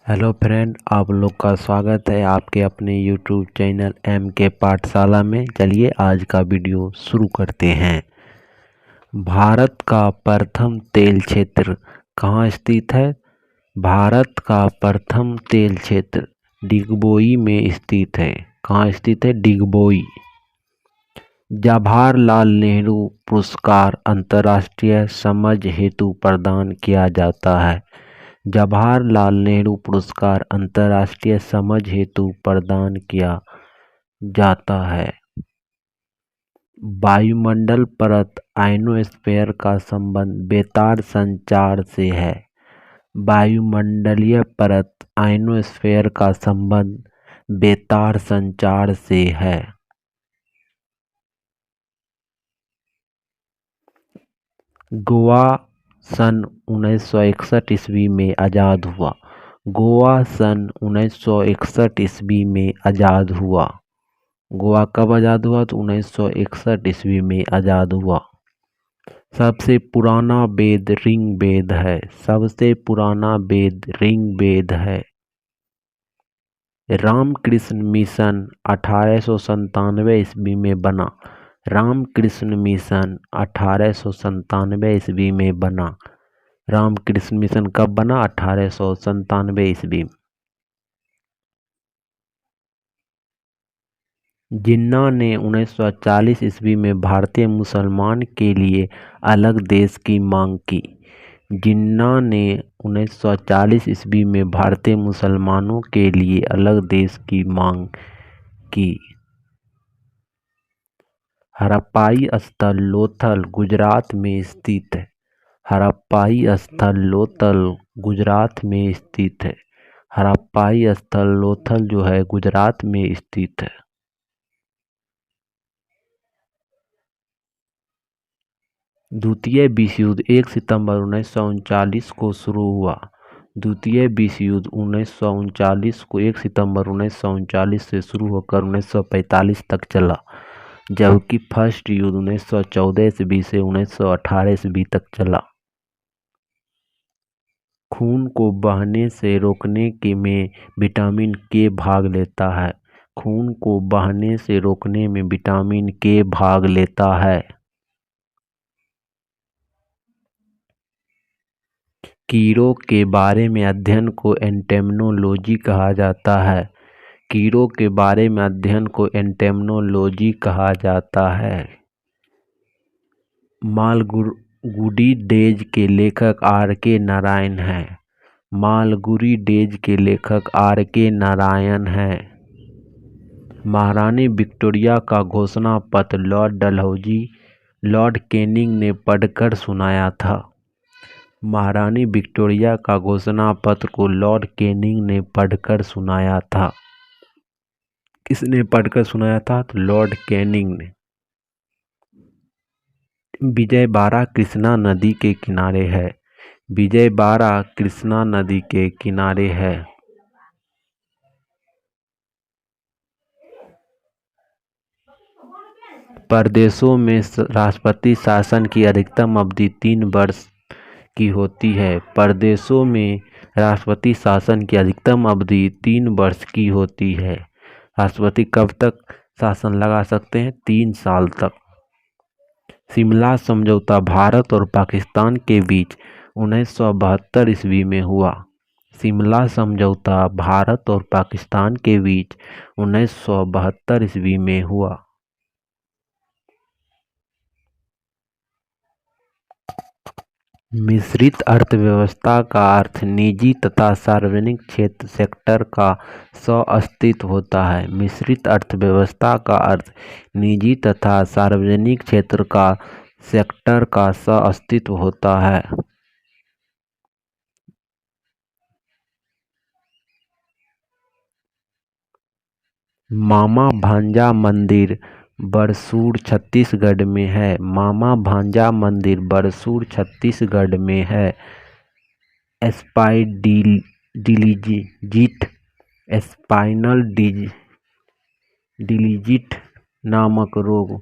Hello friend, आप लोग का स्वागत है आपके अपने यूट्यूब चैनल एम के पाठशाला में। चलिए आज का वीडियो शुरू करते हैं। भारत का प्रथम तेल क्षेत्र कहाँ स्थित है? भारत का प्रथम तेल क्षेत्र डिगबोई में स्थित है। कहाँ स्थित है? डिगबोई। जवाहरलाल नेहरू पुरस्कार अंतर्राष्ट्रीय समझ हेतु प्रदान किया जाता है। जवाहरलाल नेहरू पुरस्कार अंतर्राष्ट्रीय समझ हेतु प्रदान किया जाता है। वायुमंडल परत आयनोस्फीयर का संबंध बेतार संचार से है। वायुमंडलीय परत आयनोस्फीयर का संबंध बेतार संचार से है। गोवा सन 1961 ईस्वी में आज़ाद हुआ। गोवा सन 1961 ईस्वी में आज़ाद हुआ। गोवा कब आज़ाद हुआ? तो 1961 ईस्वी में आज़ाद हुआ। सबसे पुराना वेद ऋग वेद है। सबसे पुराना वेद ऋग वेद है। रामकृष्ण मिशन 1897 ईस्वी में बना। रामकृष्ण मिशन 1897 ईस्वी में बना। रामकृष्ण मिशन कब बना? 1897 ईस्वी में। जिन्ना ने 1940 ईस्वी में भारतीय मुसलमान के लिए अलग देश की मांग की। जिन्ना ने 1940 ईस्वी में भारतीय मुसलमानों के लिए अलग देश की मांग की। हड़प्पाई स्थल लोथल गुजरात में स्थित है। हड़प्पाई स्थल लोथल गुजरात में स्थित है। हड़प्पाई स्थल लोथल जो है गुजरात में स्थित है। द्वितीय विश्व युद्ध 1 सितंबर 1939 को शुरू हुआ। द्वितीय विश्व युद्ध 1939 को 1 सितंबर 1939 से शुरू होकर 1945 तक चला, जबकि फर्स्ट युद्ध 1914 ईस्वी से 1918 ईस्वी तक चला। खून को बहने से रोकने के में विटामिन के भाग लेता है। खून को बहने से रोकने में विटामिन के भाग लेता है। कीड़ों के बारे में अध्ययन को एंटेमोलॉजी कहा जाता है। कीड़ों के बारे में अध्ययन को एंटेमोलॉजी कहा जाता है। मालगुडी डेज के लेखक आर के नारायण हैं। मालगुडी डेज के लेखक आर के नारायण हैं। महारानी विक्टोरिया का घोषणा पत्र लॉर्ड डलहौजी लॉर्ड कैनिंग ने पढ़कर सुनाया था। महारानी विक्टोरिया का घोषणा पत्र को लॉर्ड कैनिंग ने पढ़कर सुनाया था। किसने पढ़कर सुनाया था? तो लॉर्ड कैनिंग ने। विजयवाड़ा कृष्णा नदी के किनारे है। विजयवाड़ा कृष्णा नदी के किनारे है। प्रदेशों में राष्ट्रपति शासन की अधिकतम अवधि 3 वर्ष की होती है। प्रदेशों में राष्ट्रपति शासन की अधिकतम अवधि 3 वर्ष की होती है। राष्ट्रपति कब तक शासन लगा सकते हैं? 3 साल तक। शिमला समझौता भारत और पाकिस्तान के बीच 1972 ईस्वी में हुआ। शिमला समझौता भारत और पाकिस्तान के बीच 1972 ईस्वी में हुआ। मिश्रित अर्थव्यवस्था का अर्थ निजी तथा सार्वजनिक क्षेत्र सेक्टर का सह-अस्तित्व होता है। मिश्रित अर्थव्यवस्था का अर्थ निजी तथा सार्वजनिक क्षेत्र का सेक्टर का सह-अस्तित्व होता है। मामा भांजा मंदिर बरसूर छत्तीसगढ़ में है। मामा भांजा मंदिर बरसूर छत्तीसगढ़ में है। स्पाइनल डिजीज नामक रोग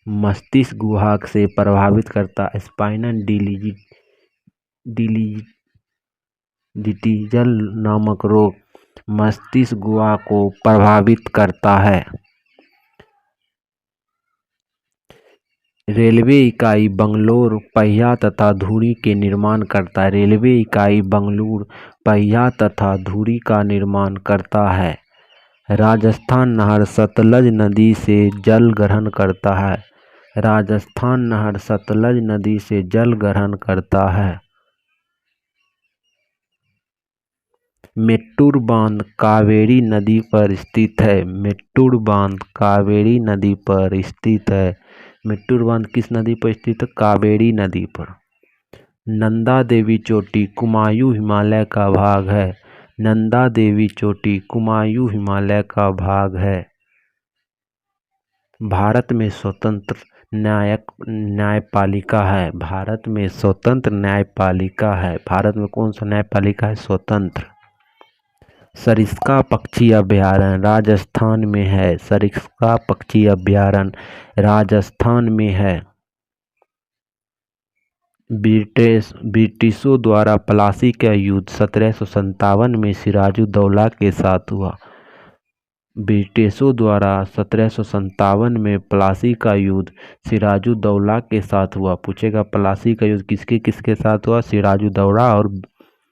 मस्तिष्क गुहा से प्रभावित करता है। स्पाइनल डिटीजल नामक रोग मस्तिष्क गुहा को प्रभावित करता है। रेलवे इकाई बंगलौर पहिया तथा धुरी के निर्माण करता है। रेलवे इकाई बंगलुरु पहिया तथा धुरी का निर्माण करता है। राजस्थान नहर सतलज नदी से जल ग्रहण करता है। राजस्थान नहर सतलज नदी से जल ग्रहण करता है। मेट्टूर बांध कावेरी नदी पर स्थित है। मेट्टूर बांध कावेरी नदी पर स्थित है। मेट्टूर बांध किस नदी पर स्थित है? कावेरी नदी पर। नंदा देवी चोटी कुमायूं हिमालय का भाग है। नंदा देवी चोटी कुमायूं हिमालय का भाग है। भारत में स्वतंत्र न्यायपालिका है। भारत में स्वतंत्र न्यायपालिका है। भारत में कौन सा न्यायपालिका है? स्वतंत्र। सरिस्का पक्षी अभयारण्य राजस्थान में है। सरिस्का पक्षी अभयारण्य राजस्थान में है। ब्रिटिशों द्वारा प्लासी का युद्ध 1757 में सिराजुद्दौला के साथ हुआ। ब्रिटिशों द्वारा 1757 में प्लासी का युद्ध सिराजुद्दौला के साथ हुआ। पूछेगा प्लासी का युद्ध किसके किसके साथ हुआ?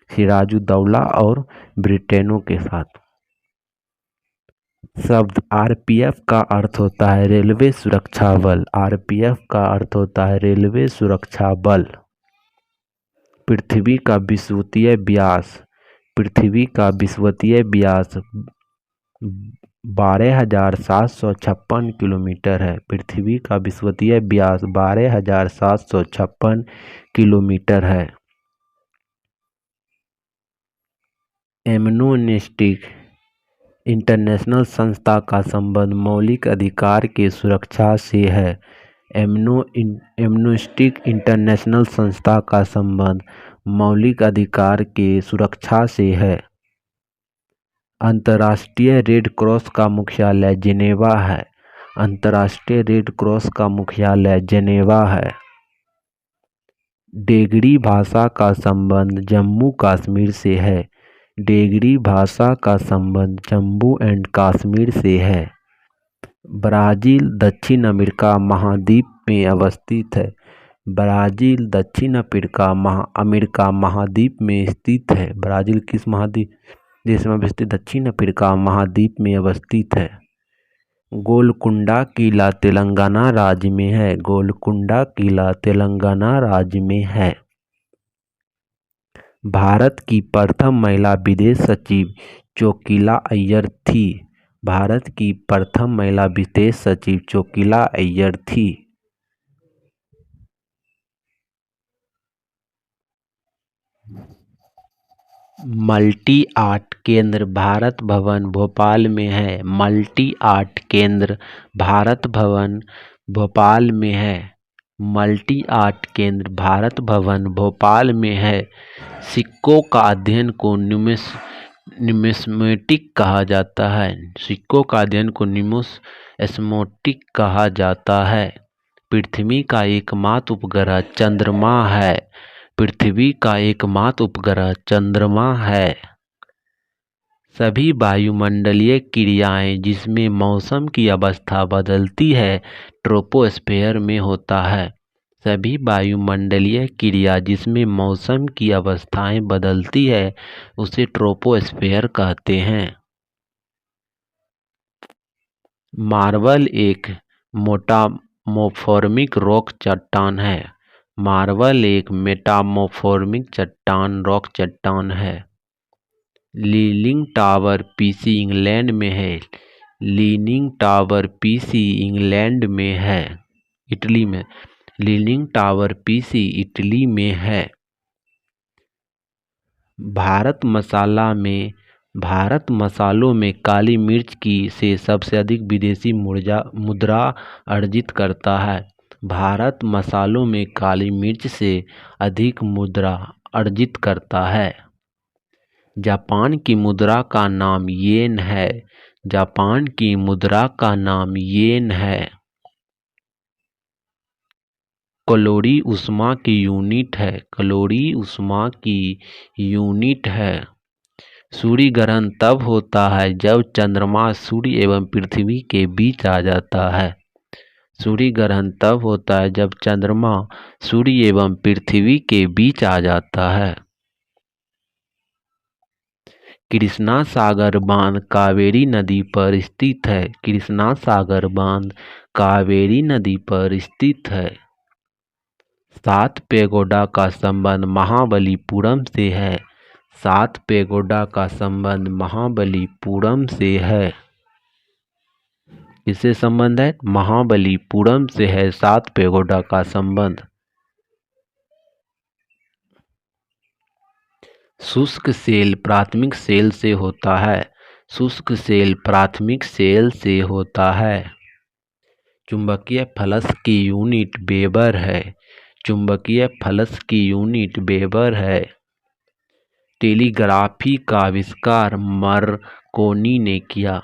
सिराजुद्दौला और ब्रिटेनों के साथ। शब्द आरपीएफ का अर्थ होता है रेलवे सुरक्षा बल। आरपीएफ का अर्थ होता है रेलवे सुरक्षा बल। पृथ्वी का विषुवतीय व्यास। पृथ्वी का विषुवतीय व्यास 12,756 किलोमीटर है। पृथ्वी का विषुवतीय व्यास 12,756 किलोमीटर है। एमनेस्टी इंटरनेशनल संस्था का संबंध मौलिक अधिकार के सुरक्षा से है। एमनेस्टी इंटरनेशनल संस्था का संबंध मौलिक अधिकार के सुरक्षा से है। अंतर्राष्ट्रीय रेड क्रॉस का मुख्यालय जिनेवा है। अंतर्राष्ट्रीय रेड क्रॉस का मुख्यालय जिनेवा है। डेगरी भाषा का संबंध जम्मू कश्मीर से है। डेगरी भाषा का संबंध जम्मू एंड कश्मीर से है। ब्राज़ील दक्षिण अमेरिका महाद्वीप में अवस्थित है। ब्राज़ील दक्षिण अमेरिका महाद्वीप में स्थित है। ब्राज़ील किस महाद्वीप देश में अवस्थित? दक्षिण अफ्रीका महाद्वीप में अवस्थित है। गोलकुंडा किला तेलंगाना राज्य में है। गोलकुंडा किला तेलंगाना राज्य में है। भारत की प्रथम महिला विदेश सचिव चोकिला अय्यर थी। भारत की प्रथम महिला विदेश सचिव चोकिला अय्यर थी। मल्टी आर्ट केंद्र भारत भवन भोपाल में है। मल्टी आर्ट केंद्र भारत भवन भोपाल में है। मल्टी आर्ट केंद्र भारत भवन भोपाल में है। सिक्कों का अध्ययन को न्यूमिस्मेटिक कहा जाता है। सिक्कों का अध्ययन को न्यूमिस्मेटिक कहा जाता है। पृथ्वी का एकमात्र उपग्रह चंद्रमा है। पृथ्वी का एकमात्र उपग्रह चंद्रमा है। सभी वायुमंडलीय क्रियाएं जिसमें मौसम की अवस्था बदलती है ट्रोपोस्फेयर में होता है। सभी वायुमंडलीय क्रिया जिसमें मौसम की अवस्थाएं बदलती है उसे ट्रोपोस्फेयर कहते हैं। मार्बल एक मेटामॉर्फिक रॉक चट्टान है। मार्बल एक मेटामॉर्फिक रॉक चट्टान है। लीनिंग टावर पीसी इंग्लैंड में है। लीनिंग टावर पीसी इंग्लैंड में है, इटली में। लीनिंग टावर पीसी इटली में है। भारत मसालों में काली मिर्च की से सबसे अधिक विदेशी मुद्रा अर्जित करता है। भारत मसालों में काली मिर्च से अधिक मुद्रा अर्जित करता है। जापान की मुद्रा का नाम येन है। जापान की मुद्रा का नाम येन है। कैलोरी ऊष्मा की यूनिट है। कैलोरी ऊष्मा की यूनिट है। सूर्य ग्रहण तब होता है जब चंद्रमा सूर्य एवं पृथ्वी के बीच आ जाता है। सूर्य ग्रहण तब होता है जब चंद्रमा सूर्य एवं पृथ्वी के बीच आ जाता है। कृष्णा सागर बांध कावेरी नदी पर स्थित है। कृष्णा सागर बांध कावेरी नदी पर स्थित है। 7 पैगोडा का संबंध महाबलीपुरम से है। 7 पैगोडा का संबंध महाबलीपुरम से है। किससे संबंध है? महाबलीपुरम से है 7 पैगोडा का संबंध। शुष्क सेल प्राथमिक सेल से होता है। शुष्क सेल प्राथमिक सेल से होता है। चुंबकीय फ्लक्स की यूनिट वेबर है। चुंबकीय फ्लक्स की यूनिट वेबर है। टेलीग्राफी का आविष्कार मार्कोनी ने किया।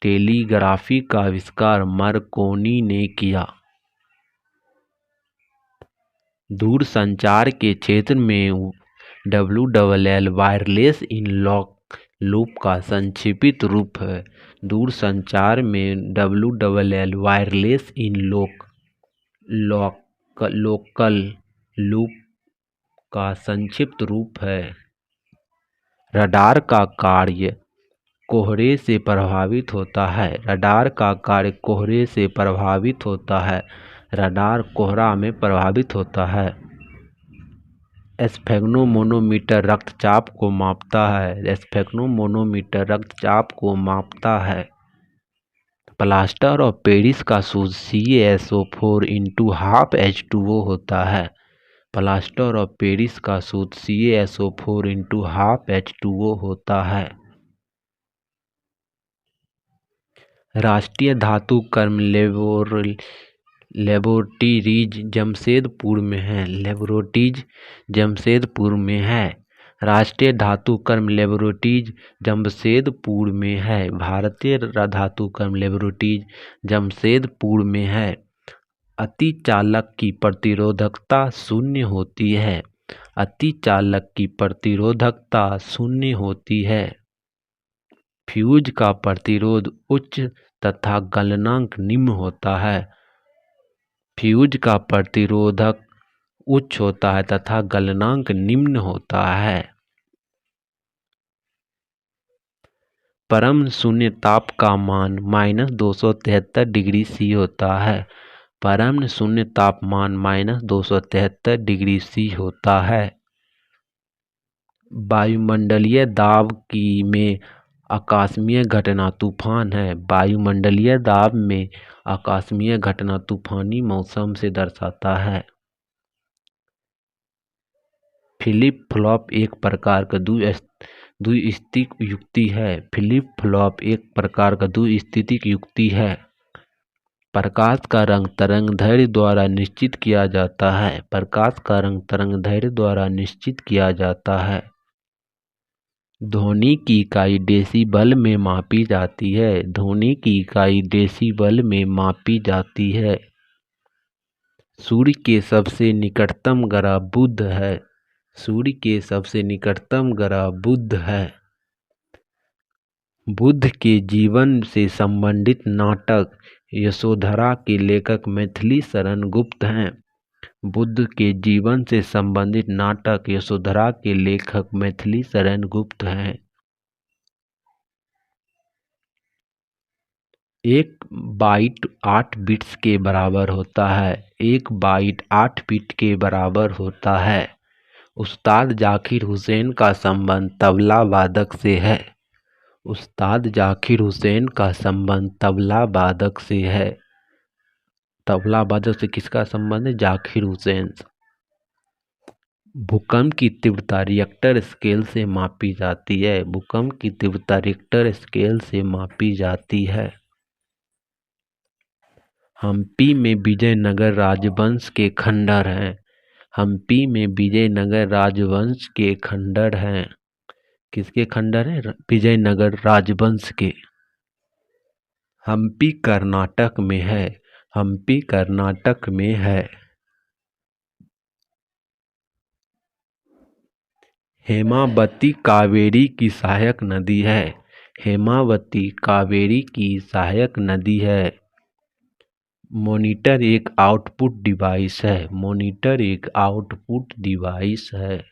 टेलीग्राफी का आविष्कार मार्कोनी ने किया। दूरसंचार के क्षेत्र में WLL वायरलेस इन लूप का संक्षिप्त रूप है। दूरसंचार में WLL wireless in local loop का संक्षिप्त रूप है। रडार का कार्य कोहरे से प्रभावित होता है। रडार का कार्य कोहरे से प्रभावित होता है। रडार कोहरा में प्रभावित होता है। स्फेग्नोमोनोमीटर रक्तचाप को मापता है। स्फेग्नोमोनोमीटर रक्तचाप को मापता है। प्लास्टर ऑफ पेरिस का सूत्र CaSO4 × ½ H2O होता है। प्लास्टर ऑफ पेरिस का सूत्र CaSO4 × ½ H2O होता है। राष्ट्रीय धातु कर्म लेबोरेटरीज जमशेदपुर में है। लेबोरेटरीज जमशेदपुर में है। राष्ट्रीय धातु कर्म लेबोरेटरीज जमशेदपुर में है। भारतीय धातु कर्म लेबोरेटरीज जमशेदपुर में है। अतिचालक की प्रतिरोधकता शून्य होती है। अतिचालक की प्रतिरोधकता शून्य होती है। फ्यूज का प्रतिरोध उच्च तथा गलनांक निम्न होता है। फ्यूज का प्रतिरोधक उच्च होता है तथा गलनांक निम्न होता है। परम शून्य ताप का मान -273 डिग्री C होता है। परम शून्य तापमान -273 डिग्री C होता है। वायुमंडलीय दाब में आकस्मिक घटना तूफान है। वायुमंडलीय दाब में आकस्मिक घटना तूफानी मौसम से दर्शाता है। फ्लिप फ्लॉप एक प्रकार का द्विस्थितिक युक्ति है। फ्लिप फ्लॉप एक प्रकार का द्विस्थितिक युक्ति है। प्रकाश का रंग तरंगदैर्घ्य द्वारा निश्चित किया जाता है। प्रकाश का रंग तरंगदैर्घ्य द्वारा निश्चित किया जाता है। ध्वनि की इकाई डेसीबल में मापी जाती है। ध्वनि की इकाई डेसीबल में मापी जाती है। सूर्य के सबसे निकटतम ग्रह बुध है। सूर्य के सबसे निकटतम ग्रह बुध है। बुध के जीवन से संबंधित नाटक यशोधरा के लेखक मैथिली शरण गुप्त हैं। बुद्ध के जीवन से संबंधित नाटक यशोधरा के लेखक मैथिली शरण गुप्त हैं। 1 बाइट 8 बिट्स के बराबर होता है। 1 बाइट 8 बिट के बराबर होता है। उस्ताद जाकिर हुसैन का संबंध तबला वादक से है। उस्ताद जाकिर हुसैन का संबंध तबला वादक से है। तबला वादक से किसका संबंध है? जाकिर हुसैन। भूकंप की तीव्रता रिक्टर स्केल से मापी जाती है। भूकंप की तीव्रता रिक्टर स्केल से मापी जाती है। हम्पी में विजयनगर राजवंश के खंडर हैं। हम्पी में विजयनगर राजवंश के खंडर हैं। किसके खंडर हैं? विजयनगर राजवंश के। हम्पी कर्नाटक में है। हम्पी कर्नाटक में है। हेमावती कावेरी की सहायक नदी है। हेमावती कावेरी की सहायक नदी है। मॉनिटर एक आउटपुट डिवाइस है। मॉनिटर एक आउटपुट डिवाइस है।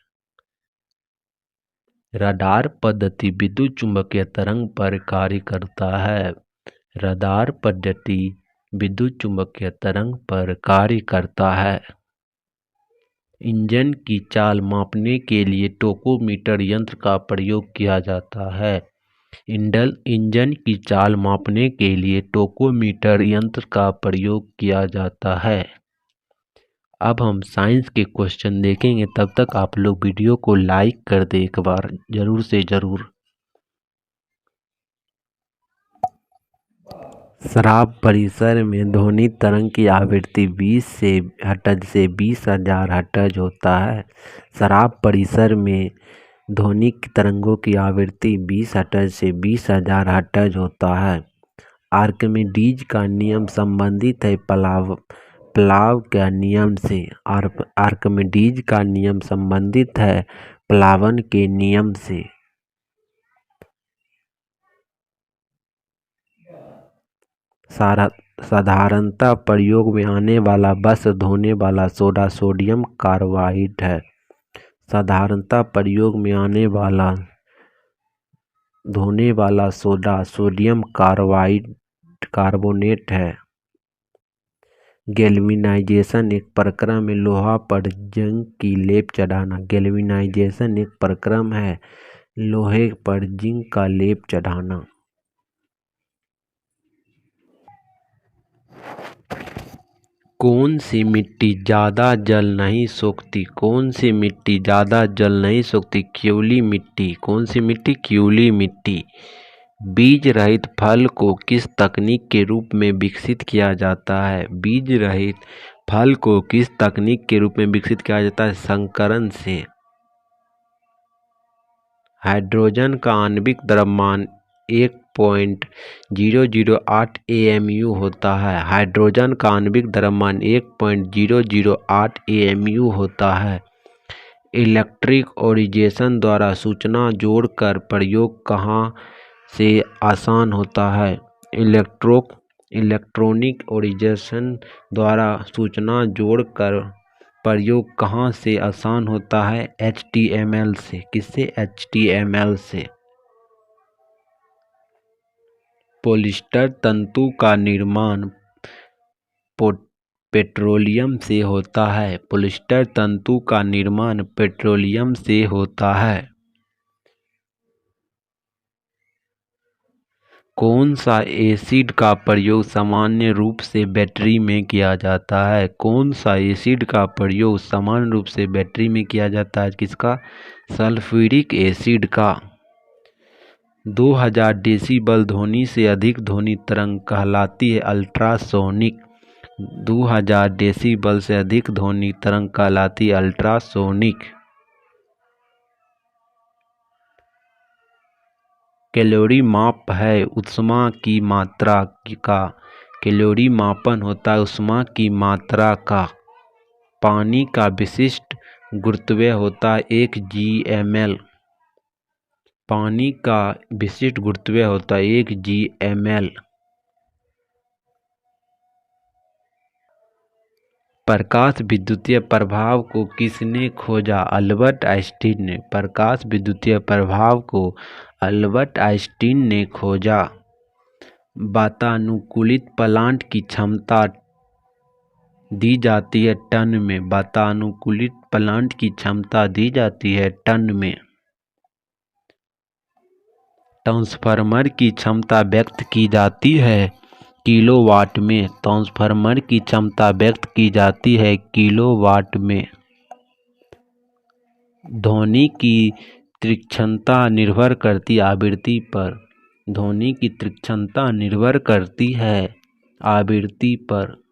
रडार पद्धति विद्युत चुम्बकीय तरंग पर कार्य करता है। रडार पद्धति विद्युत चुम्बकीय तरंग पर कार्य करता है। इंजन की चाल मापने के लिए टोकोमीटर यंत्र का प्रयोग किया जाता है। इंजन की चाल मापने के लिए टोकोमीटर यंत्र का प्रयोग किया जाता है। अब हम साइंस के क्वेश्चन देखेंगे, तब तक आप लोग वीडियो को लाइक कर दें एक बार जरूर से जरूर। शराब परिसर में ध्वनि तरंग की आवृत्ति 20 हर्ट्ज से 20,000 हर्ट्ज होता है। शराब परिसर में ध्वनिक तरंगों की आवृत्ति 20 हर्ट्ज से 20,000 हर्ट्ज होता है। आर्किमिडीज का नियम संबंधित है प्लाव के नियम से। आर्किमिडीज का नियम संबंधित है प्लावन के नियम से। साधारणतः प्रयोग में आने वाला वस्त्र धोने वाला सोडा सोडियम कार्बाइड है। साधारणतः प्रयोग में आने वाला धोने वाला सोडा सोडियम कार्बोनेट है। गैल्वेनाइजेशन एक प्रक्रिया में लोहा पर जिंक की लेप चढ़ाना। गैल्वेनाइजेशन एक प्रक्रिया है लोहे पर जिंक का लेप चढ़ाना। कौन सी मिट्टी ज़्यादा जल नहीं सोखती? कौन सी मिट्टी ज़्यादा जल नहीं सोखती? क्यूली मिट्टी। कौन सी मिट्टी? क्यूली मिट्टी। बीज रहित फल को किस तकनीक के रूप में विकसित किया जाता है? बीज रहित फल को किस तकनीक के रूप में विकसित किया जाता है? संकरण से। हाइड्रोजन का आणविक द्रव्यमान 1.008 AMU होता है। हाइड्रोजन का आणविक द्रव्यमान 1.008 AMU होता है। इलेक्ट्रिक ओरिजेशन द्वारा सूचना जोड़कर प्रयोग कहाँ से आसान होता है? इलेक्ट्रॉनिक ओरिजेशन द्वारा सूचना जोड़कर प्रयोग कहाँ से आसान होता है? HTML से। किससे? HTML से। पॉलिएस्टर तंतु का निर्माण पेट्रोलियम से होता है। पॉलिएस्टर तंतु का निर्माण पेट्रोलियम से होता है। कौन सा एसिड का प्रयोग सामान्य रूप से बैटरी में किया जाता है? कौन सा एसिड का प्रयोग सामान्य रूप से बैटरी में किया जाता है? किसका? सल्फ्यूरिक एसिड का। 2000 डेसिबल ध्वनि से अधिक ध्वनि तरंग कहलाती है अल्ट्रासोनिक। 2000 डेसिबल से अधिक ध्वनि तरंग कहलाती है अल्ट्रासोनिक। कैलोरी माप है ऊष्मा की मात्रा का। कैलोरी मापन होता है ऊष्मा की मात्रा का। पानी का विशिष्ट गुरुत्व होता है 1 gml। पानी का विशिष्ट गुरुत्व होता है 1 gml। प्रकाश विद्युतीय प्रभाव को किसने खोजा? अल्बर्ट आइंस्टीन ने। प्रकाश विद्युतीय प्रभाव को अल्बर्ट आइंस्टीन ने खोजा। वातानुकूलित प्लांट की क्षमता दी जाती है टन में। वातानुकूलित प्लांट की क्षमता दी जाती है टन में। ट्रांसफार्मर की क्षमता व्यक्त की जाती है किलोवाट में। ट्रांसफार्मर की क्षमता व्यक्त की जाती है किलोवाट में। ध्वनि की तीक्ष्णता निर्भर करती आवृत्ति पर। ध्वनि की तीक्ष्णता निर्भर करती है आवृत्ति पर।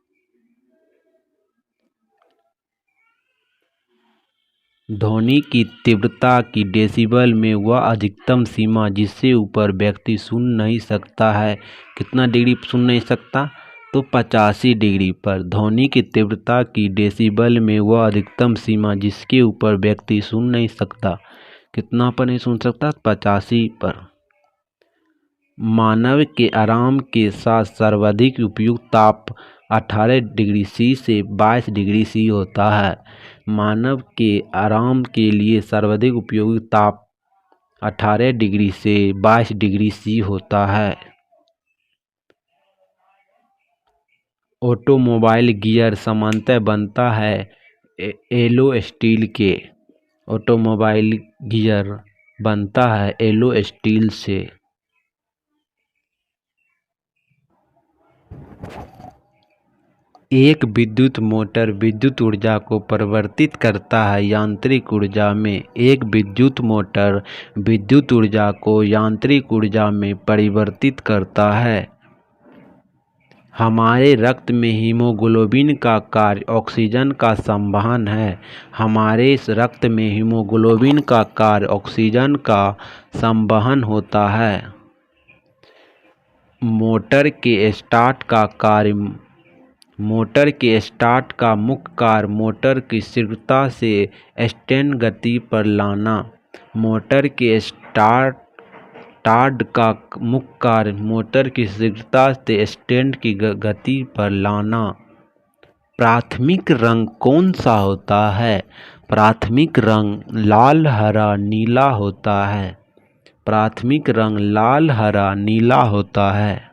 ध्वनि की तीव्रता की डेसिबल में वह अधिकतम सीमा जिससे ऊपर व्यक्ति सुन नहीं सकता है। कितना डिग्री सुन नहीं सकता? तो 85 डिग्री पर। ध्वनि की तीव्रता की डेसिबल में वह अधिकतम सीमा जिसके ऊपर व्यक्ति सुन नहीं सकता। कितना पर नहीं सुन सकता? 85 पर। मानव के आराम के साथ सर्वाधिक उपयुक्त ताप 18 डिग्री सी से 22 डिग्री सी होता है। मानव के आराम के लिए सर्वाधिक उपयोगी ताप 18 डिग्री से 22 डिग्री सी होता है। ऑटोमोबाइल गियर सामान्यतः बनता है एलो स्टील के। ऑटोमोबाइल गियर बनता है एलो स्टील से। एक विद्युत मोटर विद्युत ऊर्जा को परिवर्तित करता है यांत्रिक ऊर्जा में। एक विद्युत मोटर विद्युत ऊर्जा को यांत्रिक ऊर्जा में परिवर्तित करता है। हमारे रक्त में हीमोग्लोबिन का कार्य ऑक्सीजन का संवहन है। हमारे इस रक्त में हीमोग्लोबिन का कार्य ऑक्सीजन का संवहन होता है। मोटर के स्टार्ट का मुख्य कार्य मोटर की शीघ्रता से स्टैंड गति पर लाना। मोटर के स्टार्ट का मुख्य कार्य मोटर की शीघ्रता से स्टैंड की गति पर लाना। प्राथमिक रंग कौन सा होता है? प्राथमिक रंग लाल, हरा, नीला होता है। प्राथमिक रंग लाल, हरा, नीला होता है।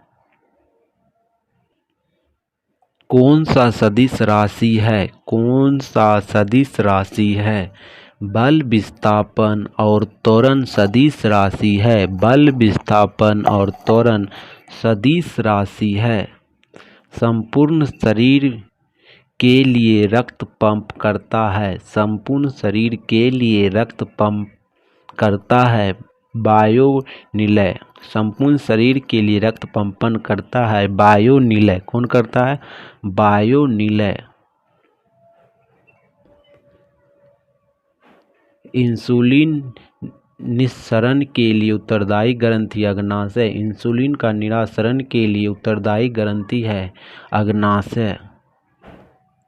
कौन सा सदिश राशि है? कौन सा सदिश राशि है? बल, विस्थापन और त्वरण सदिश राशि है। बल, विस्थापन और त्वरण सदिश राशि है। संपूर्ण शरीर के लिए रक्त पंप करता है। संपूर्ण शरीर के लिए रक्त पंप करता है वायुनिलय। संपूर्ण शरीर के लिए रक्त पंपन करता है वायुनिलय। कौन करता है? वायुनिलय। इंसुलिन निस्सरण के लिए उत्तरदायी ग्रंथि अग्नाशय। इंसुलिन का निरासरण के लिए उत्तरदायी ग्रंथि है अग्नाशय।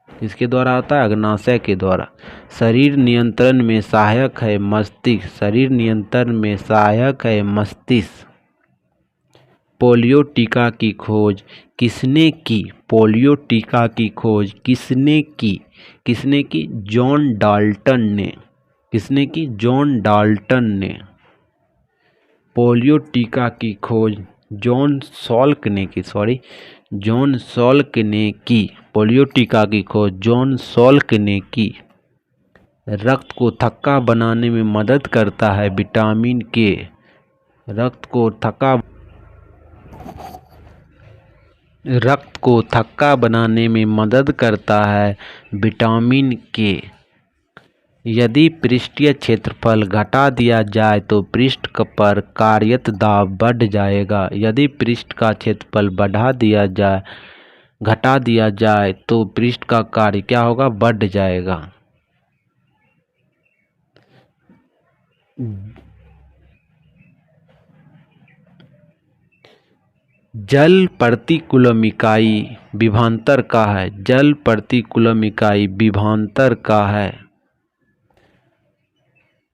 किसके द्वारा होता है? अग्नाशय के द्वारा। शरीर नियंत्रण में सहायक है मस्तिष्क। शरीर नियंत्रण में सहायक है मस्तिष्क। पोलियो टीका की खोज किसने की? पोलियो टीका की खोज किसने की? किसने की? जॉन डाल्टन ने। किसने की? जॉन डाल्टन ने। पोलियो टीका की खोज जॉन सॉल्क ने की। जॉन सॉल्क ने की। पोलियो टीका की खोज जॉन सॉल्क ने की। रक्त को थक्का बनाने में मदद करता है विटामिन के। रक्त को थक्का बनाने में मदद करता है विटामिन के। यदि पृष्ठीय क्षेत्रफल घटा दिया जाए तो पृष्ठ पर कार्यरत दाब बढ़ जाएगा। यदि पृष्ठ का क्षेत्रफल घटा दिया जाए तो पृष्ठ का कार्य क्या होगा? बढ़ जाएगा। जल प्रति कूलम इकाई विभवांतर का है। जल प्रति कूलम इकाई विभवांतर का है।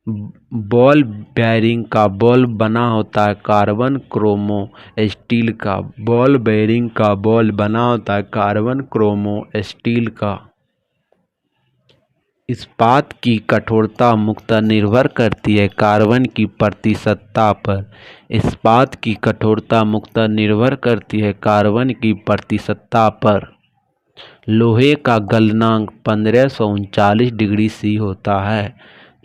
बॉल बेयरिंग का बॉल बना होता है कार्बन क्रोमो स्टील का। बॉल बेयरिंग का बॉल बना होता है कार्बन क्रोमो स्टील का। इस्पात की कठोरता मुख्यतः निर्भर करती है कार्बन की प्रतिशतता पर। इस्पात की कठोरता मुख्यतः निर्भर करती है कार्बन की प्रतिशतता पर। लोहे का गलनांक 1539 डिग्री सी होता है।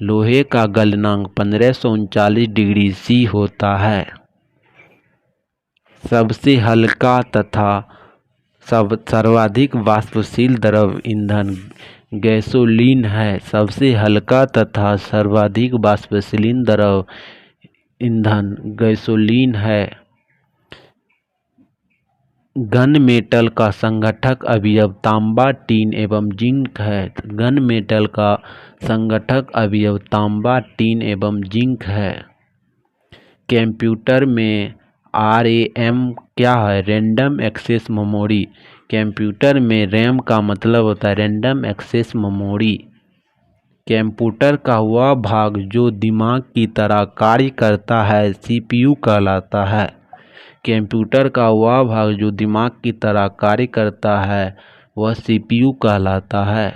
लोहे का गलनांक 1539 डिग्री सी होता है। सबसे हल्का तथा सर्वाधिक वाष्पशील द्रव ईंधन गैसोलीन है। सबसे हल्का तथा सर्वाधिक वाष्पशील द्रव ईंधन गैसोलीन है। गन मेटल का संगठक अवयव तांबा, टीन एवं जिंक है। गन मेटल का संगठक अवयव तांबा, टीन एवं जिंक है। कंप्यूटर में RAM क्या है? Random access memory. कंप्यूटर में रैम का मतलब होता है रैंडम एक्सेस मेमोरी। कंप्यूटर का वह भाग जो दिमाग की तरह कार्य करता है सीपीयू कहलाता है। कंप्यूटर का वह भाग जो दिमाग की तरह कार्य करता है वह सीपीयू कहलाता है।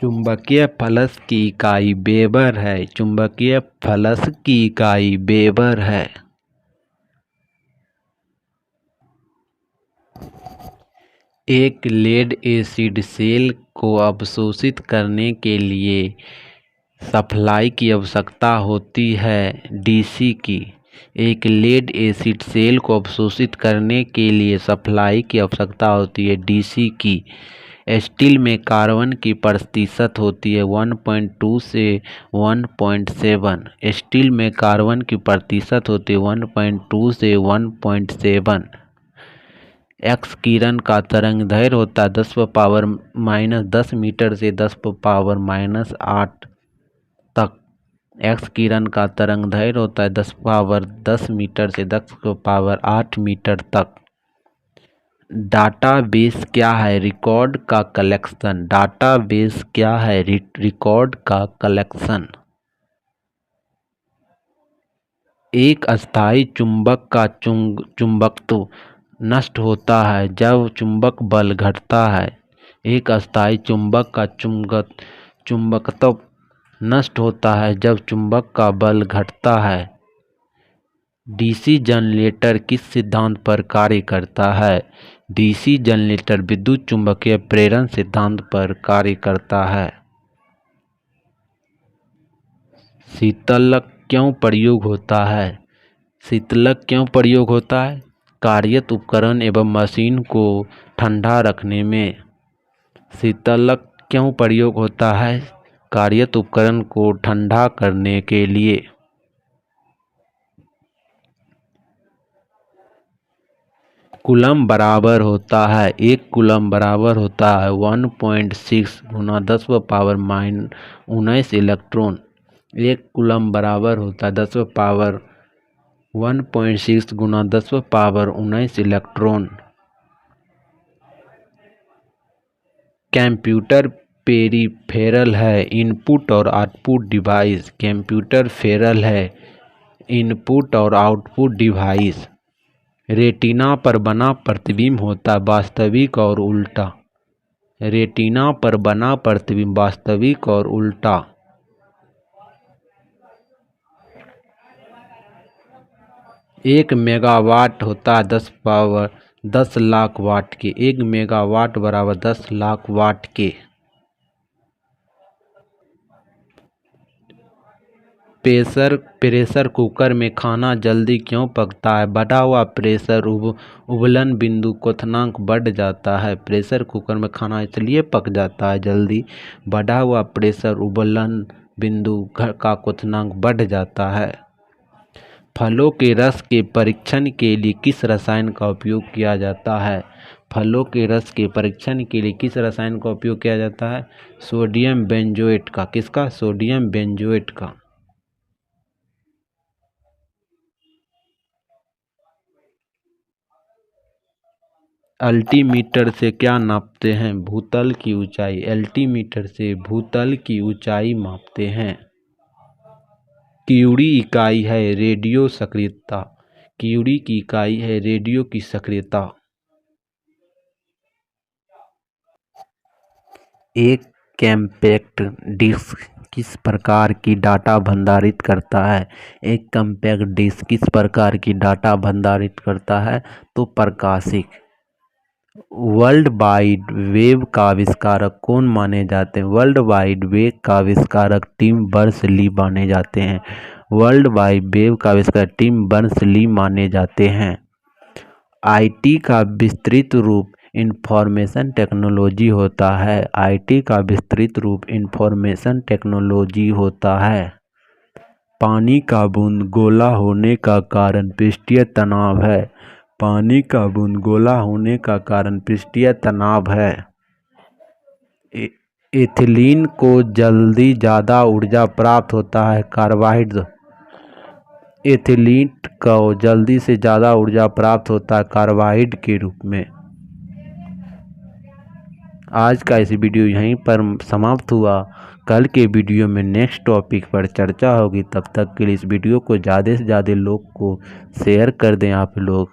चुंबकीय फ्लक्स की इकाई वेबर है। चुंबकीय फ्लक्स की इकाई वेबर है। एक लेड एसिड सेल को अवशोषित करने के लिए सप्लाई की आवश्यकता होती है डीसी की। एक लेड एसिड सेल को अवशोषित करने के लिए सप्लाई की आवश्यकता होती है डीसी की। स्टील में कार्बन की प्रतिशत होती है 1.2 से 1.7। स्टील में कार्बन की प्रतिशत होती है 1.2 से 1.7। एक्स किरण का तरंगदैर्घ्य होता है 10⁻⁻10 मीटर से 10⁻⁻8 तक। एक्स किरण का तरंगदैर्घ्य होता है 10⁻10 मीटर से 10⁻8 मीटर तक। डाटाबेस क्या है? रिकॉर्ड का कलेक्शन। डाटाबेस क्या है? रिकॉर्ड का कलेक्शन। एक अस्थायी चुंबक का चुंबकत्व नष्ट होता है जब चुंबक बल घटता है। एक अस्थायी चुंबक का चुंबकत्व नष्ट होता है जब चुंबक का बल घटता है। डीसी जनरेटर किस सिद्धांत पर कार्य करता है? डीसी जनरेटर विद्युत चुम्बकीय प्रेरण सिद्धांत पर कार्य करता है। शीतलक क्यों प्रयोग होता है? शीतलक क्यों प्रयोग होता है? कार्यरत उपकरण एवं मशीन को ठंडा रखने में। शीतलक क्यों प्रयोग होता है? कार्यरत उपकरण को ठंडा करने के लिए। कूलम बराबर होता है, एक कूलम बराबर होता है 1.6 गुना 10⁻⁹ इलेक्ट्रॉन। एक कूलम बराबर होता है 1.6 गुना 10⁻⁹ इलेक्ट्रॉन। कंप्यूटर पेरिफेरल है, इनपुट और आउटपुट डिवाइस। कंप्यूटर फेरल है, इनपुट और आउटपुट डिवाइस। रेटिना पर बना प्रतिबिंब होता है वास्तविक और उल्टा। रेटिना पर बना प्रतिबिंब वास्तविक और उल्टा। एक मेगावाट होता है 10 लाख वाट के। एक मेगावाट बराबर 10 लाख वाट के। प्रेशर कुकर में खाना जल्दी क्यों पकता है? बढ़ा हुआ प्रेशर उबलन बिंदु क्वथनांक बढ़ जाता है। प्रेशर कुकर में खाना इसलिए पक जाता है जल्दी, बढ़ा हुआ प्रेशर उबलन बिंदु का क्वथनांक बढ़ जाता है। फलों के रस के परीक्षण के लिए किस रसायन का उपयोग किया जाता है? फलों के रस के परीक्षण के लिए किस रसायन का उपयोग किया जाता है? सोडियम बेंजोएट का। किसका? सोडियम बेंजोएट का। अल्टीमीटर से क्या नापते हैं? भूतल की ऊंचाई। अल्टीमीटर से भूतल की ऊंचाई मापते हैं। क्यूरी इकाई है रेडियो सक्रियता। क्यूरी की इकाई है रेडियो की सक्रियता। एक कॉम्पैक्ट डिस्क किस प्रकार की डाटा भंडारित करता है? एक कॉम्पैक्ट डिस्क किस प्रकार की डाटा भंडारित करता है? तो प्रकाशिक। वर्ल्ड वाइड वेब का आविष्कारक कौन माने जाते हैं? वर्ल्ड वाइड वेब का आविष्कारक टिम बर्नर्स-ली माने जाते हैं। वर्ल्ड वाइड वेब का आविष्कारक टिम बर्नर्स-ली माने जाते हैं। आईटी का विस्तृत रूप इंफॉर्मेशन टेक्नोलॉजी होता है। आईटी का विस्तृत रूप इंफॉर्मेशन टेक्नोलॉजी होता है। पानी का बूंद गोला होने का कारण पृष्ठीय तनाव है। पानी का बूंद गोला होने का कारण पृष्ठीय तनाव है। एथिलीन को जल्दी ज़्यादा ऊर्जा प्राप्त होता है कार्बोहाइड्रेट। एथिलीन को जल्दी से ज़्यादा ऊर्जा प्राप्त होता है कार्बोहाइड्रेट के रूप में। आज का इस वीडियो यहीं पर समाप्त हुआ। कल के वीडियो में नेक्स्ट टॉपिक पर चर्चा होगी। तब तक के लिए इस वीडियो को ज़्यादा से ज़्यादा लोग को शेयर कर दें आप लोग।